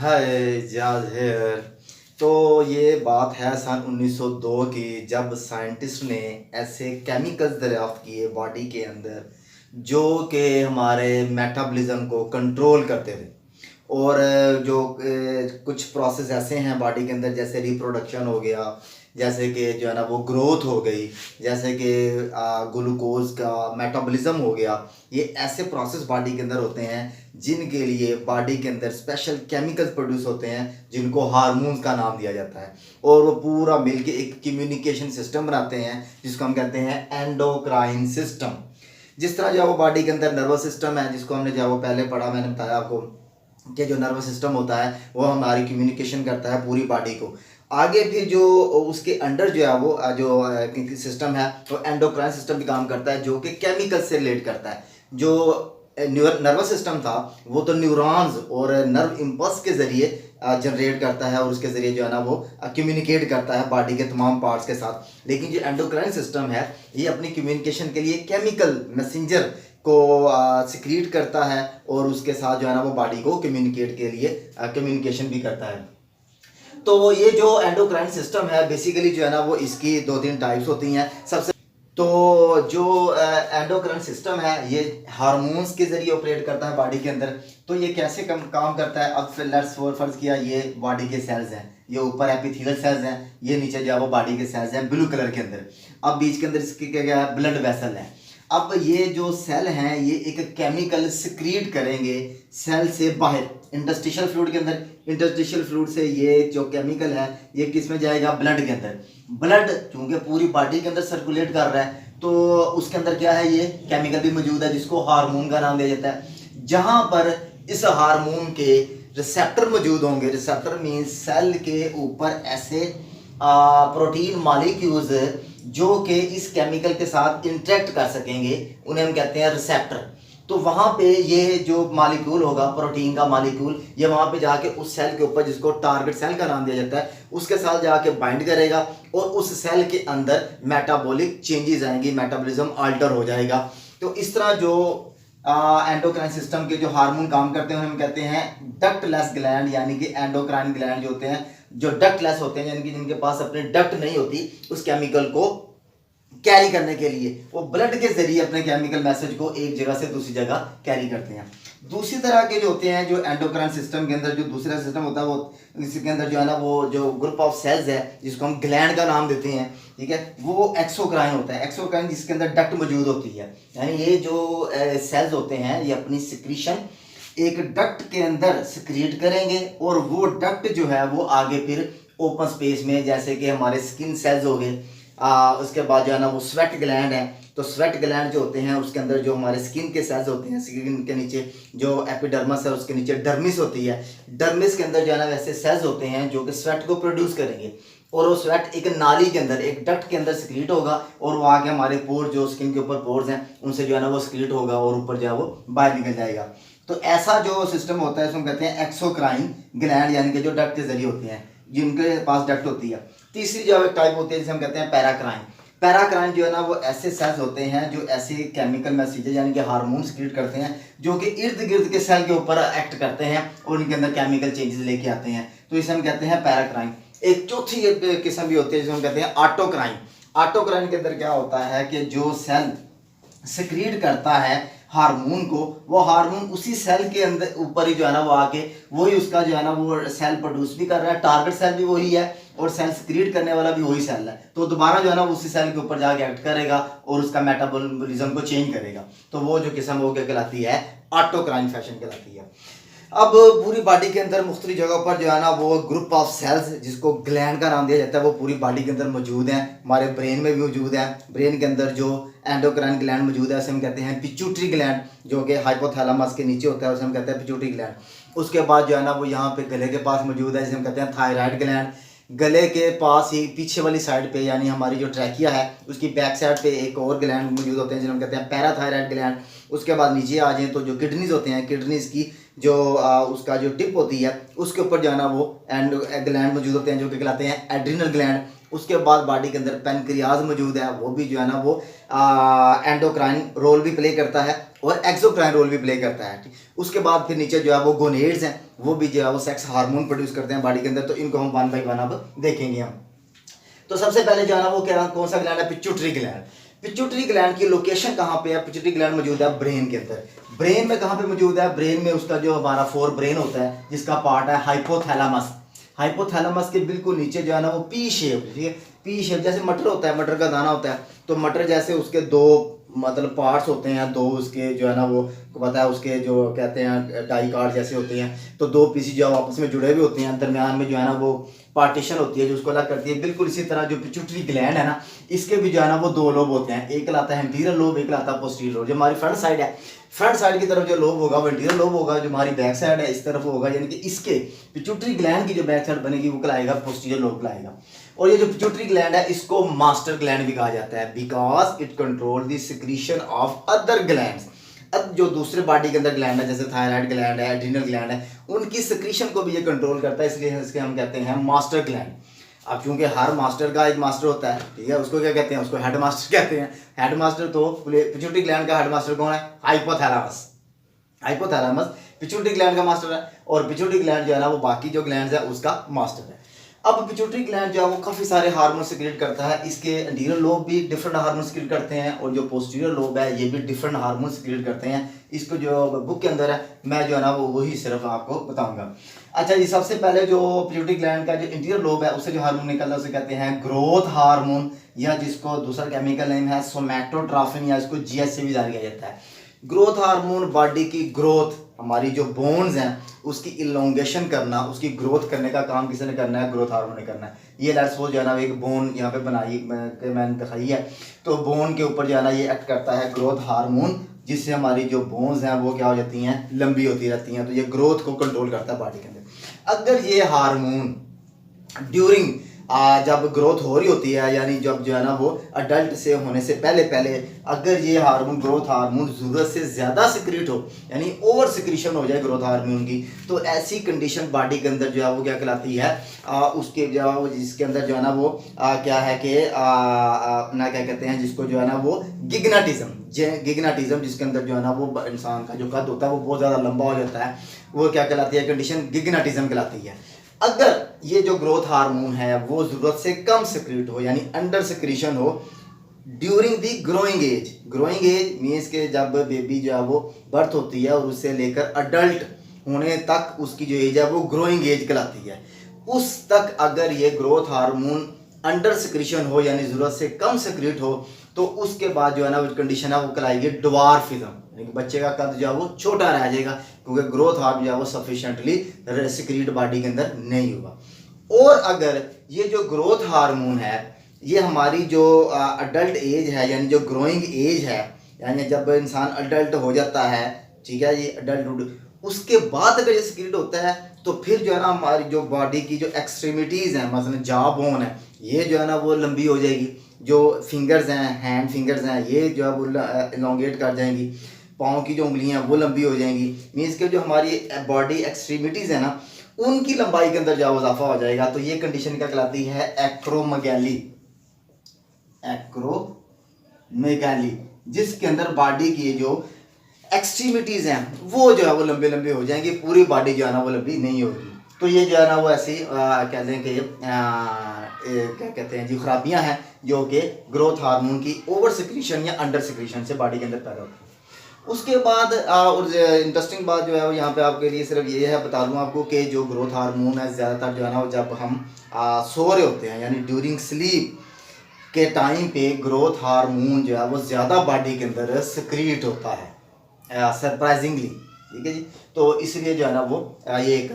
हाय जाज हेयर। तो ये बात है सन 1902 की, जब साइंटिस्ट ने ऐसे केमिकल्स दरियाफ्त किए बॉडी के अंदर जो कि हमारे मेटाबॉलिज्म को कंट्रोल करते थे। और कुछ प्रोसेस ऐसे हैं बॉडी के अंदर, जैसे रिप्रोडक्शन हो गया, जैसे कि जो है ना वो ग्रोथ हो गई, जैसे कि ग्लूकोज का मेटाबॉलिज्म हो गया। ये ऐसे प्रोसेस बॉडी के अंदर होते हैं जिनके लिए बॉडी के अंदर स्पेशल केमिकल्स प्रोड्यूस होते हैं जिनको हार्मोन्स का नाम दिया जाता है। और वो पूरा मिलके एक कम्युनिकेशन सिस्टम बनाते हैं जिसको हम कहते हैं एंडोक्राइन सिस्टम। जिस तरह जो है वो बॉडी के अंदर नर्वस सिस्टम है, जिसको हमने जो है वो पहले पढ़ा, मैंने बताया आपको कि जो नर्वस सिस्टम होता है वो हमारी कम्युनिकेशन करता है पूरी बॉडी को। आगे फिर जो उसके अंडर जो है वो जो सिस्टम है वो एंडोक्राइन सिस्टम भी काम करता है, जो कि केमिकल से रिलेट करता है। जो नर्वस सिस्टम था वो तो न्यूरॉन्स और नर्व इम्पल्स के ज़रिए जनरेट करता है और उसके ज़रिए जो है ना वो कम्युनिकेट करता है बॉडी के तमाम पार्ट्स के साथ। लेकिन जो एंडोक्राइन सिस्टम है ये अपनी कम्युनिकेशन के लिए केमिकल मैसेंजर को सिक्रीट करता है और उसके साथ जो है ना वो बॉडी को कम्युनिकेट के लिए कम्युनिकेशन भी करता है। तो ये जो एंडोक्राइन सिस्टम है बेसिकली जो है ना वो इसकी दो तीन टाइप्स होती हैं। सबसे तो जो एंडोक्राइन सिस्टम है ये हार्मोन्स के जरिए ऑपरेट करता है बॉडी के अंदर। तो ये कैसे काम करता है, अब फिर लेट्स फर्ज किया ये बॉडी के सेल्स हैं, ये ऊपर एपिथेलियल सेल्स हैं, ये नीचे जो है वो बॉडी के सेल्स हैं ब्लू कलर के अंदर। अब बीच के अंदर इसकी क्या है, ब्लड वेसल है। अब ये जो सेल हैं ये एक केमिकल सिक्रीट करेंगे सेल से बाहर इंटरस्टिशियल फ्लूइड के अंदर। इंटरस्टिशियल फ्लूइड से ये जो केमिकल है ये किस में जाएगा, ब्लड के अंदर। ब्लड चूंकि पूरी बॉडी के अंदर सर्कुलेट कर रहा है तो उसके अंदर क्या है, ये केमिकल भी मौजूद है जिसको हार्मोन का नाम दिया जाता है। जहां पर इस हार्मोन के रिसेप्टर मौजूद होंगे, रिसेप्टर मीन्स सेल के ऊपर ऐसे प्रोटीन मॉलिक्यूल्स जो कि इस केमिकल के साथ इंटरेक्ट कर सकेंगे, उन्हें हम कहते हैं रिसेप्टर। तो वहां पे ये जो मॉलिक्यूल होगा, प्रोटीन का मॉलिक्यूल, ये वहां पे जाके उस सेल के ऊपर, जिसको टारगेट सेल का नाम दिया जाता है, उसके साथ जाके बाइंड करेगा और उस सेल के अंदर मेटाबॉलिक चेंजेस आएंगी, मेटाबॉलिज्म अल्टर हो जाएगा। तो इस तरह जो एंडोक्राइन सिस्टम के जो हार्मोन काम करते हैं हम कहते हैं डक्टलेस ग्लैंड, यानी कि एंडोक्राइन ग्लैंड जो होते हैं, जो डक्टलेस होते हैं, यानी कि जिनके पास अपने डक्ट नहीं होती उस केमिकल को कैरी करने के लिए, वो ब्लड के जरिए अपने केमिकल मैसेज को एक जगह से दूसरी जगह कैरी करते हैं। दूसरी तरह के जो होते हैं, जो एंडोक्राइन सिस्टम के अंदर जो दूसरा सिस्टम होता है वो इसके अंदर जो है ना वो जो ग्रुप ऑफ सेल्स है जिसको हम ग्लैंड का नाम देते हैं, ठीक है, वो एक्सोक्राइन होता है। एक्सोक्राइन जिसके अंदर डक्ट मौजूद होती है, यानी ये जो सेल्स होते हैं ये अपनी सिक्रीशन एक डक्ट के अंदर सिक्रिएट करेंगे और वो डक्ट जो है वो आगे फिर ओपन स्पेस में, जैसे कि हमारे स्किन सेल्स हो गए, उसके बाद जो है ना वो स्वेट ग्लैंड है। तो स्वेट ग्लैंड जो होते हैं उसके अंदर जो हमारे स्किन के सेल्स होते हैं, स्किन के नीचे जो एपिडर्मस है उसके नीचे डर्मिस होती है, डर्मिस के अंदर जो है ना वैसे सेल्स होते हैं जो कि स्वेट को प्रोड्यूस करेंगे और वो स्वेट एक नाली के अंदर, एक डक्ट के अंदर सिक्रीट होगा और वो आगे हमारे पोर, जो स्किन के ऊपर पोर्स हैं, उनसे जो है ना वो सिक्रीट होगा और ऊपर जो है वो बाहर निकल जाएगा। तो ऐसा जो सिस्टम होता है इसको कहते हैं एक्सोक्राइन ग्लैंड, यानी कि जो डक्ट के जरिए होते हैं, जिनके पास डक्ट होती है। तीसरी जो टाइप होती है जिसे हम कहते हैं पैराक्राइन। पैराक्राइन जो है ना वो ऐसे सेल्स होते हैं जो ऐसे केमिकल मैसेजेस यानी कि हार्मोन सिक्रीट करते हैं जो कि इर्द गिर्द के सेल के ऊपर एक्ट करते हैं और उनके अंदर केमिकल चेंजेस लेके आते हैं। तो इसे हम कहते हैं पैराक्राइन। एक चौथी किस्म भी होती है जिसे हम कहते हैं ऑटोक्राइन। ऑटोक्राइन के अंदर क्या होता है कि जो सेल सिक्रीट करता है हार्मोन को, वो हार्मोन उसी सेल के अंदर ऊपर ही जो है ना वो आके वही उसका जो है ना वो सेल प्रोड्यूस भी कर रहा है, टारगेट सेल भी वही है और सेल सिक्रीट करने वाला भी वही सेल है। तो दोबारा जो है ना उसी सेल के ऊपर जाके एक्ट करेगा और उसका मेटाबॉलिज्म को चेंज करेगा। तो वो जो किस्म वो क्या कहलाती है, ऑटोक्राइन फैशन कहलाती है। अब पूरी बॉडी के अंदर मुख्तलिफ जगहों पर जो है ना वो ग्रुप ऑफ सेल्स जिसको ग्लैंड का नाम दिया जाता है वो पूरी बॉडी के अंदर मौजूद हैं। हमारे ब्रेन में भी मौजूद है। ब्रेन के अंदर जो एंडोक्राइन ग्लैंड मौजूद है उसे हम कहते हैं पिट्यूटरी ग्लैंड, जो कि हाइपोथैलेमस के नीचे होता है, उसे हम कहते हैं पिट्यूटरी ग्लैंड। उसके बाद जो है ना वो यहाँ पे गले के पास मौजूद है जिसे हम कहते हैं थायराइड ग्लैंड। गले के पास ही पीछे वाली साइड पे, यानी हमारी जो ट्रैकिया है उसकी बैक साइड पे एक और ग्लैंड मौजूद होते हैं जिन्हें हम कहते हैं पैराथायराइड ग्लैंड। उसके बाद नीचे आ जाए तो जो किडनीज होते हैं, किडनीज की जो उसका जो टिप होती है उसके ऊपर जो है ना वो ग्लैंड मौजूद होते हैं जो कि कहलाते हैं एड्रिनल ग्लैंड। उसके बाद बॉडी के अंदर पेनक्रियाज मौजूद है, वो भी जो है ना वो एंडोक्राइन रोल भी प्ले करता है। और एक्सोक्राइन रोल भी प्ले करता है। उसके बाद फिर नीचे जो है वो गोनेड्स हैं, वो भी जो है वो सेक्स हार्मोन प्रोड्यूस करते हैं बॉडी के अंदर। तो इनको हम वन बाई वन अब देखेंगे हम। तो सबसे पहले जो है ना वो क्या कौन सा ग्लैंड है? Pituitary gland. पिट्यूटरी ग्लैंड की लोकेशन कहाँ पे है? पिट्यूटरी ग्लैंड मौजूद है ब्रेन के अंदर। ब्रेन में कहाँ पे मौजूद है? ब्रेन में उसका जो हमारा फोर ब्रेन होता है जिसका पार्ट है हाइपोथैलेमस। हाइपोथैलेमस के बिल्कुल नीचे जो है ना वो पी शेप, ठीक है, पी शेप जैसे मटर होता है, मटर का दाना होता है, तो मटर जैसे उसके दो मतलब पार्ट्स होते हैं, दो उसके जो है ना वो पता है उसके जो कहते हैं डाई कार्ड जैसे होते हैं, तो दो पीसी जो आपस में जुड़े हुए होते हैं, दरमियान में जो है ना वो पार्टीशन होती है जो उसको अलग करती है। बिल्कुल इसी तरह जो पिट्यूटरी ग्लैंड है ना, इसके भी जो है ना वो दो लोब होते हैं, एक लाता है एंटीरियर लोब, एक लाता है पोस्टीरियर लोब। जो हमारी फ्रंट साइड है, फ्रंट साइड की तरफ जो लोब होगा वो एंटीरियर लोब होगा, जो हमारी बैक साइड है इस तरफ होगा, यानी कि इसके पिट्यूटरी ग्लैंड की जो बैक साइड बनेगी वो कहलाएगा पोस्टीरियर लोब कहलाएगा। और ये जो पिट्यूटरी ग्लैंड है इसको मास्टर ग्लैंड भी कहा जाता है, because it control the secretion of other glands. अब जो दूसरे बॉडी के अंदर ग्लैंड है जैसे थायराइड ग्लैंड है, एड्रीनल ग्लैंड है, उनकी सिक्रीशन को भी ये कंट्रोल करता है, इसलिए इसके हम कहते हैं मास्टर ग्लैंड। अब चूंकि हर मास्टर का एक मास्टर होता है, ठीक है, उसको क्या कहते हैं? उसको हेड मास्टर कहते हैं। हेड मास्टर तो पिट्यूटरी ग्लैंड का हेड मास्टर कौन है? हाइपोथैलेमस। हाइपोथैलेमस पिट्यूटरी ग्लैंड का मास्टर है, और पिट्यूटरी ग्लैंड जो है ना वो बाकी जो ग्लैंड्स है उसका मास्टर है। अब पिट्यूटरी ग्लैंड जो है वो काफ़ी सारे हार्मोन सिक्रेट करता है, इसके एंटीरियर लोब भी डिफरेंट हार्मोन सिक्रेट करते हैं, और जो पोस्टीरियर लोब है ये भी डिफरेंट हार्मोन सिक्रेट करते हैं। इसको जो बुक के अंदर है मैं जो है ना वो वही सिर्फ आपको बताऊंगा। अच्छा जी, सबसे पहले जो पिट्यूटरी ग्लैंड का जो इंटीरियर लोब है उससे जो हार्मोन निकलता है उसे कहते हैं ग्रोथ हार्मोन, या जिसको दूसरा केमिकल नेम है सोमैटोट्रोफिन, या इसको जीएच से भी जाना जाता है। ग्रोथ हार्मोन बॉडी की ग्रोथ, हमारी जो बोन्स हैं उसकी इलोंगेशन करना, उसकी ग्रोथ करने का काम किसी ने करना है? ग्रोथ हार्मोन ने करना है। ये लेट्स सपोज जो है ना एक बोन यहाँ पे बनाई मैंने दिखाई है, तो बोन के ऊपर जो है ना ये एक्ट करता है ग्रोथ हार्मोन, जिससे हमारी जो बोन्स हैं वो क्या हो जाती हैं? लंबी होती रहती हैं। तो ये ग्रोथ को कंट्रोल करता है बॉडी के अंदर। अगर ये हार्मोन ड्यूरिंग जब ग्रोथ हो रही होती है, यानी जब जो है ना वो अडल्ट से होने से पहले पहले अगर ये हार्मोन ग्रोथ हार्मोन ज़रूरत से ज़्यादा सिक्रीट हो, यानी ओवर सिक्रीशन हो जाए ग्रोथ हार्मोन की, तो ऐसी कंडीशन बॉडी के अंदर जो है वो क्या कहलाती है? उसके जो है वो जिसके अंदर जो है ना वो क्या है कि अपना क्या कहते हैं जिसको जो है ना वो गिग्नाटिज्म, जिसके अंदर जो है ना वो इंसान का जो कद होता है वो बहुत ज़्यादा लंबा हो जाता है, वो क्या कहलाती है? कंडीशन गिग्नाटिज्म कहलाती है। अगर ये जो ग्रोथ हार्मोन है वो जरूरत से कम सिक्रीट हो, यानी अंडर सिक्रीशन हो during the growing age. Growing age means के जब बेबी जो है वो बर्थ होती है और उससे लेकर अडल्ट होने तक उसकी जो एज है वो ग्रोइंग एज कहलाती है। उस तक अगर ये ग्रोथ हार्मोन अंडर सिक्रीशन हो, यानी जरूरत से कम सिक्रीट हो, तो उसके बाद जो है ना वो कंडीशन है वो कहलाएगी ड्वार्फिज्म, यानी कि बच्चे का कद जो है वो छोटा रह जाएगा, क्योंकि ग्रोथ हार्मोन जो है वो सफिशिएंटली सिक्रीट बॉडी के अंदर नहीं होगा। और अगर ये जो ग्रोथ हार्मोन है ये हमारी जो अडल्ट एज है, यानी जो ग्रोइंग एज है, यानी जब इंसान अडल्ट हो जाता है, ठीक है, ये अडल्टहुड, उसके बाद अगर ये सिक्रीट होता है तो फिर जो है ना हमारी जो बॉडी की जो एक्सट्रीमिटीज़ हैं, मसलन जॉ बोन है, ये जो है ना वो लंबी हो जाएगी, जो फिंगर्स हैं, हैंड फिंगर्स हैं, ये जो है वो इलोंगेट कर जाएंगी, पाँव की जो उंगलियां वो लंबी हो जाएंगी, मीन्स के जो हमारी बॉडी एक्सट्रीमिटीज़ है ना उनकी लंबाई के अंदर जो इजाफा हो जाएगा। तो ये कंडीशन क्या कहलाती है? एक्रोमेगाली। एक्रोमेगाली, जिसके अंदर बॉडी की जो एक्सट्रीमिटीज़ हैं वो जो है वो लंबे लंबे हो जाएंगे, पूरी बॉडी जो है ना वो लंबी नहीं होगी। तो ये जो है ना वो ऐसी कहते हैं कि क्या कहते हैं जी खराबियां हैं जो कि ग्रोथ हार्मोन की ओवर सिक्रीशन या अंडर सिक्रीशन से बॉडी के अंदर पैदा होती है। उसके बाद और इंटरेस्टिंग बात जो है वो यहाँ पे आपके लिए सिर्फ ये है, बता दूँ आपको कि जो ग्रोथ हार्मोन है ज़्यादातर जो है ना वो जब हम सो रहे होते हैं, यानी ड्यूरिंग स्लीप के टाइम पे ग्रोथ हार्मोन जो है वो ज़्यादा बॉडी के अंदर सिक्रीट होता है सरप्राइजिंगली, ठीक है जी। तो इसलिए जो है ना वो ये एक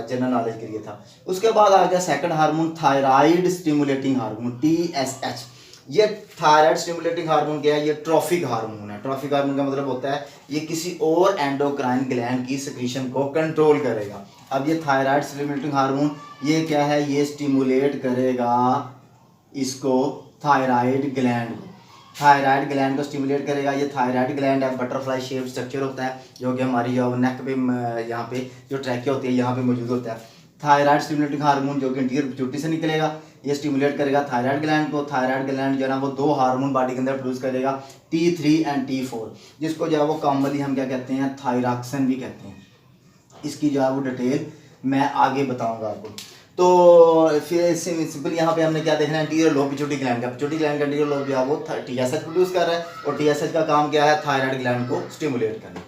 जनरल नॉलेज के लिए था। उसके बाद आ गया second hormone, thyroid stimulating hormone, TSH। ये थायराइड स्टिमुलेटिंग हार्मोन क्या है? ये ट्रॉफिक हार्मोन है। ट्रॉफिक हार्मोन का मतलब होता है ये किसी और एंडोक्राइन ग्लैंड की सिक्रीशन को कंट्रोल करेगा। अब ये थायराइड स्टिमुलेटिंग हार्मोन ये क्या है? ये स्टिमुलेट करेगा इसको थायराइड ग्लैंड को, थायराइड ग्लैंड को स्टिमुलेट करेगा। ये थायराइड ग्लैंड है, बटरफ्लाई शेप स्ट्रक्चर होता है, जो कि हमारी जो नेक पे यहाँ पे जो ट्रैकिया होती है यहाँ पे मौजूद होता है। थायराइड स्टिमुलेटिंग हार्मोन जो कि इंटीरियर पिट्यूटरी से निकलेगा, ये स्टिमुलेट करेगा थायराइड ग्लैंड को। थायराइड ग्लैंड जो है ना वो दो हार्मोन बॉडी के अंदर प्रोड्यूस करेगा, T3 एंड T4, जिसको जो है वो कॉमनली हम क्या कहते हैं, थायरॉक्सिन भी कहते हैं। इसकी जो है वो डिटेल मैं आगे बताऊंगा आपको। तो फिर सिंपल यहाँ पे हमने क्या देखना है, एंटीरियर लोब पिट्यूटरी ग्लैंड का। पिट्यूटरी ग्लैंड का एंटीरियर लोब जो है वो TSH प्रोड्यूस कर रहा है, और TSH का काम क्या है, थायराइड ग्लैंड को स्टिमुलेट करना।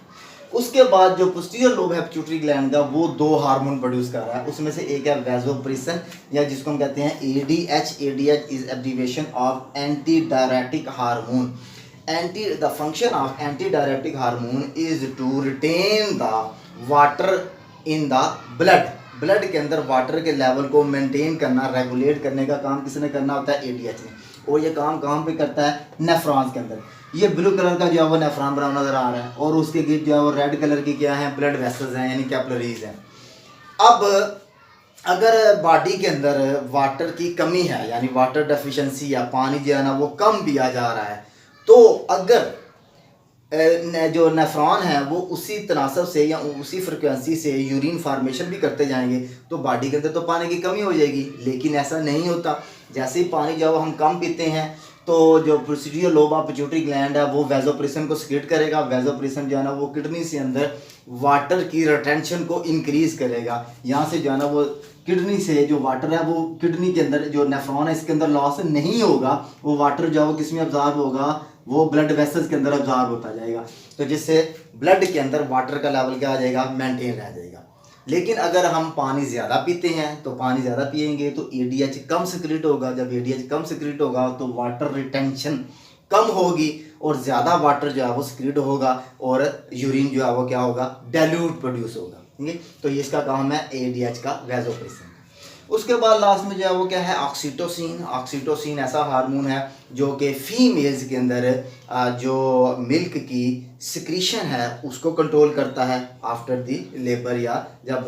उसके बाद जो पोस्टीरियर लोब है पिट्यूटरी ग्लैंड का, वो दो हार्मोन प्रोड्यूस कर रहा है। उसमें से एक है वैसोप्रेसिन, या जिसको हम कहते हैं ADH। ADH is abbreviation of anti diuretic hormone. The function of anti diuretic hormone is to retain the water in the blood के अंदर वाटर के लेवल को मेंटेन करना, रेगुलेट करने का काम किसने करना होता है, ADH ने। और ये काम कहाँ पे करता है, नेफ्रॉन्स के अंदर। ये ब्लू कलर का जो है वो नेफ्रॉन बना नजर आ रहा है, और उसके गिर्द जो है वो रेड कलर की क्या है, ब्लड वेसल्स हैं, यानी कैपिलरीज हैं। अब अगर बॉडी के अंदर वाटर की कमी है, यानी वाटर डेफिशिएंसी या पानी जो है ना वो कम पिया जा रहा है, तो अगर जो नेफ्रॉन है वो उसी तनासब से या उसी फ्रिक्वेंसी से यूरिन फार्मेशन भी करते जाएंगे, तो बॉडी के अंदर तो पानी की कमी हो जाएगी। लेकिन ऐसा नहीं होता। जैसे ही पानी जो हम कम पीते हैं, तो जो posterior lobe of pituitary gland है वो वैसोप्रेसिन को सिक्रेट करेगा। वैसोप्रेसिन जो है ना वो किडनी से अंदर वाटर की रिटेंशन को इंक्रीज करेगा। यहाँ से जो है ना वो किडनी से जो वाटर है वो किडनी के अंदर, जो नेफ्रॉन है इसके अंदर लॉस नहीं होगा, वो वाटर जो है वो किस में अब्जॉर्ब होगा, वो ब्लड वेसल्स के अंदर अब्जॉर्ब होता जाएगा। तो जिससे ब्लड के अंदर वाटर का लेवल क्या आ जाएगा, मेंटेन रह जाएगा। लेकिन अगर हम पानी ज़्यादा पीते हैं, तो पानी ज़्यादा पिएंगे तो ADH कम सिक्रीट होगा। जब ADH कम सिक्रीट होगा तो वाटर रिटेंशन कम होगी, और ज़्यादा वाटर जो है वो सिक्रीट होगा, और यूरिन जो है वो क्या होगा, डाइल्यूट प्रोड्यूस होगा। ठीक है, तो ये इसका काम है ADH का, वैसोप्रेसिन। उसके बाद लास्ट में जो है वो क्या है, ऑक्सीटोसिन। ऑक्सीटोसिन ऐसा हार्मोन है जो कि फीमेल्स के अंदर जो मिल्क की सिक्रीशन है उसको कंट्रोल करता है आफ्टर दी लेबर, या जब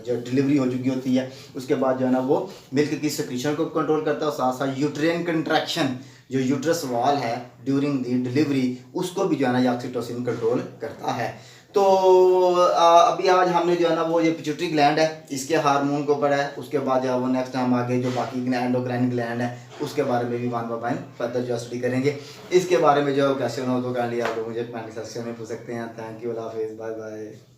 जो डिलीवरी हो चुकी होती है उसके बाद जो है ना वो मिल्क की सिक्रीशन को कंट्रोल करता है। और साथ साथ यूट्रेन कंट्रैक्शन, जो यूट्रस वॉल है ड्यूरिंग दी डिलीवरी, उसको भी जो है ना ऑक्सीटोसिन कंट्रोल करता है। तो अभी आज हमने जो है ना वो ये पिट्यूटरी ग्लैंड है इसके हार्मोन को पढ़ा है। उसके बाद जो है वो नेक्स्ट हम आगे जो बाकी एंडोक्राइन ग्लैंड है उसके बारे में भी वन बाय वन फर्दर जो स्टडी करेंगे। इसके बारे में जो क्वेश्चन हो तो काइंडली आप लोग मुझे कमेंट सेक्शन में पूछ सकते हैं। थैंक यू, अल्लाह हाफिज़, बाय बाय।